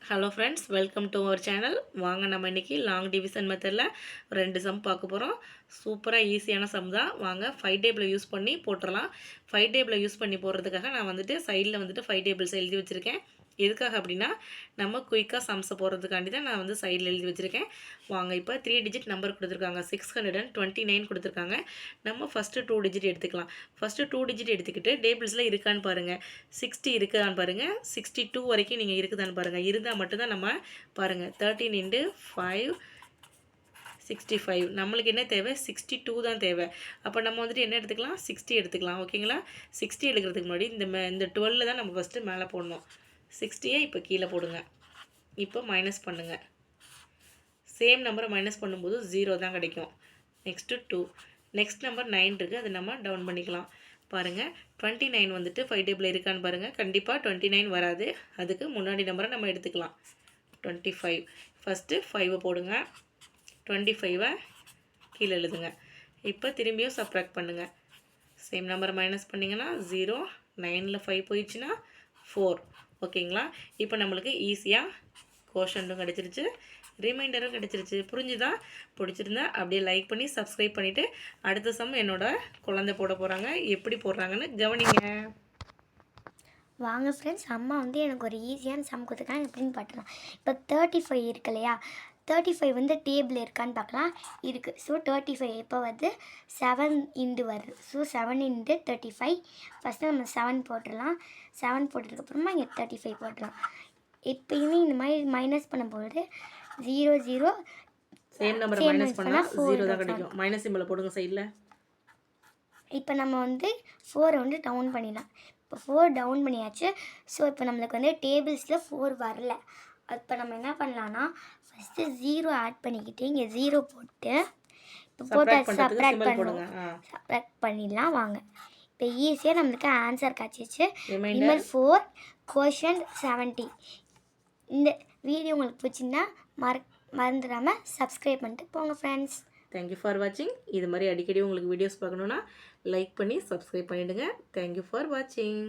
Hello friends, welcome to our channel. வாங்க நம்ம இன்றைக்கி லாங் டிவிஷன் மெத்தடில் 2 சம் பார்க்க போகிறோம். சூப்பராக ஈஸியான சம் தான். வாங்க 5 டேபிளை யூஸ் பண்ணி போட்டுடலாம். 5 டேபிளை யூஸ் பண்ணி போடுறதுக்காக நான் சைடில் 5 டேபிள்ஸ் எழுதி வச்சுருக்கேன். எதுக்காக அப்படின்னா நம்ம குயிக்காக சம்ஸை போடுறதுக்காண்டி தான் நான் சைடில் எழுதி வச்சுருக்கேன். வாங்க இப்போ 3 டிஜிட் நம்பர் கொடுத்துருக்காங்க. 629 கொடுத்துருக்காங்க. நம்ம ஃபஸ்ட்டு 2 டிஜிட் எடுத்துக்கலாம். ஃபஸ்ட்டு 2 டிஜிட் எடுத்துக்கிட்டு டேபிள்ஸில் இருக்கான்னு பாருங்கள். 60 இருக்குதான்னு பாருங்கள். 62 வரைக்கும் நீங்கள் இருக்குதான்னு பாருங்கள். இருந்தால் மட்டும்தான் நம்ம பாருங்கள் 13 × 5 65. நம்மளுக்கு என்ன தேவை? 62 தான் தேவை. அப்போ நம்ம என்ன எடுத்துக்கலாம்? 60 எடுத்துக்கலாம். ஓகேங்களா? 60 எடுக்கிறதுக்கு முன்னாடி இந்த 12 தான் நம்ம ஃபஸ்ட்டு மேலே போடணும். 60யை இப்போ கீழே போடுங்க. இப்போ மைனஸ் பண்ணுங்கள். சேம் நம்பரை மைனஸ் பண்ணும்போது 0 தான் கிடைக்கும். நெக்ஸ்ட்டு 2. நெக்ஸ்ட் நம்பர் 9 இருக்குது, அதை நம்ம டவுன் பண்ணிக்கலாம். பாருங்கள் 29 5 டேபிள் இருக்கான்னு பாருங்கள். கண்டிப்பாக 29 வராது. அதுக்கு முன்னாடி நம்பரை நம்ம எடுத்துக்கலாம். 25. ஃபஸ்ட்டு 5 போடுங்க. 25 கீழே எழுதுங்க. இப்போ திரும்பியும் சப்ராக்ட் பண்ணுங்கள். சேம் நம்பரை மைனஸ் பண்ணிங்கன்னா 0. 9ல் 5 போயிடுச்சுன்னா 4. ஓகேங்களா? இப்போ நம்மளுக்கு ஈஸியாக கோஷன்ட்டும் கிடச்சிருச்சு, ரிமைண்டரும் கிடச்சிருச்சு. புரிஞ்சுதா? பிடிச்சிருந்தா அப்படியே லைக் பண்ணி சப்ஸ்கிரைப் பண்ணிவிட்டு அடுத்த சம் என்னோட குழந்தை போட போகிறாங்க. எப்படி போடுறாங்கன்னு கவனிங்க. வாங்க ஃப்ரெண்ட்ஸ், அம்மா எனக்கு ஒரு ஈஸியான சம் கொடுத்துருக்காங்க. எப்படின்னு பார்க்கலாம். இப்போ 35 இருக்கு இல்லையா? 35 டேபிள் இருக்கான்னு பார்க்கலாம். இருக்குது. ஸோ 35 இப்போ 7 இன்டு வருது. ஸோ 7 × 35. ஃபஸ்ட்டு நம்ம 7 போட்டுடலாம். 7 போட்டதுக்கப்புறமா இங்கே 35 போட்டுடலாம். எப்பயுமே இந்த மாதிரி மைனஸ் பண்ணும்போது 0 0 சேம் நம்பர் மைனஸ் பண்ணால் 0 தான் கிடைக்கும். மைனஸ் சிம்பிளை போடுங்க சைடில். இப்போ நம்ம 4 டவுன் பண்ணிடலாம். இப்போ 4 டவுன் பண்ணியாச்சு. ஸோ இப்போ நம்மளுக்கு டேபிள்ஸில் 4 வரல. இப்போ நம்ம என்ன பண்ணலான்னா ஃபஸ்ட்டு 0 ஆட் பண்ணிக்கிட்டு இங்கே 0 போட்டு இப்போ போட்டு சப்ராக்ட் பண்ணிடலாம். வாங்க இப்போ ஈஸியாக நம்மளுக்கு ஆன்சர் கிடச்சிச்சு. Reminder 4 quotient 70. இந்த வீடியோ உங்களுக்கு பிடிச்சிருந்தா மறந்துடாமல் சப்ஸ்கிரைப் பண்ணிட்டு போங்க ஃப்ரெண்ட்ஸ். தேங்க்யூ ஃபார் வாட்சிங். இது மாதிரி அடிக்கடி உங்களுக்கு வீடியோஸ் பார்க்கணுன்னா லைக் பண்ணி சப்ஸ்கிரைப் பண்ணிவிடுங்க. தேங்க்யூ ஃபார் வாட்சிங்.